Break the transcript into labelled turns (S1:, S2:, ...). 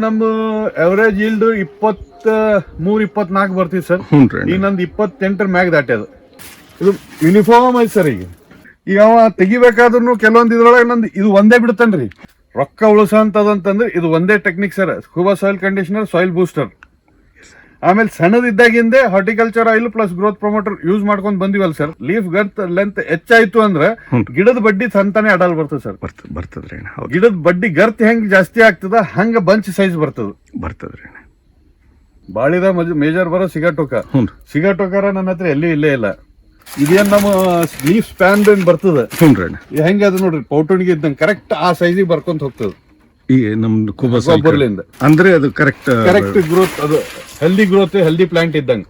S1: ನಮ್ಮ average yield 23-24 ಬರ್ತೀವಿ sir. ಈಗ ನಂದು 28 ಮ್ಯಾಗ ದಾಟ್ಯದ. ಇದು ಯೂನಿಫಾರ್ಮ್ ಐತಿ ಸರ್. ಈಗ ಅವ ತೆಗಿಬೇಕಾದ್ರೂ ಕೆಲವೊಂದು ಇದ್ರೊಳಗೆ ನಂದು ಇದು ಒಂದೇ ಬಿಡ್ತಾನ್ರಿ. ರೊಕ್ಕ ಉಳಿಸಂತದಂತಂದ್ರೆ ಇದು ಒಂದೇ technique sir. Scuba soil conditioner, soil booster. ಆಮೇಲೆ ಸಣ್ಣದಿದ್ದಾಗಿಂದೆ horticulture oil plus growth promoter use ಮಾಡ್ಕೊಂಡ್ ಬಂದಿವಲ್ಲ ಸರ್. ಲೀಫ್ ಗರ್ತ್ ಲೆಂತ್ ಹೆಚ್ಚಾಯ್ತು ಅಂದ್ರೆ ಗಿಡದ ಬಡ್ಡಿ ತಂತಾನೆ ಅಡಲ್ ಬರ್ತದೆ ಸರ್.
S2: ಬರ್ತದ್ರಿ.
S1: ಗಿಡದ ಬಡ್ಡಿ ಗರ್ತ್ ಹೆಂಗ್ ಜಾಸ್ತಿ ಆಗ್ತದ ಹಂಗ ಬಂಚ್ ಸೈಜ್
S2: ಬರ್ತದ್ರಿ.
S1: ಬಾಳಿದ ಮೇಜರ್ ಬರೋ ಸಿಗಾಟೋಕಾರ ನನ್ನ ಹತ್ರ ಎಲ್ಲಿ ಇಲ್ಲೇ ಇಲ್ಲ. ಇದೇನ್ ನಮ್ಮ ಲೀಫ್ ಸ್ಪ್ಯಾನ್ ಬರ್ತದ ಹೆಂಗ ಅದು ನೋಡ್ರಿ, ಪೌಟಣಿಗೆ ಇದ್ದಂಗ ಕರೆಕ್ಟ್ ಆ ಸೈಜಿಗೆ ಬರ್ಕೊಂತ ಹೋಗ್ತದ.
S2: ಈ ನಮ್ದು ಗೊಬ್ಬರಲಿಂದ ಅಂದ್ರೆ ಅದು ಕರೆಕ್ಟ್
S1: ಗ್ರೋತ್, ಅದು ಹೆಲ್ದಿ ಗ್ರೋತ್, ಹೆಲ್ದಿ ಪ್ಲಾಂಟ್ ಇದ್ದಂಗ.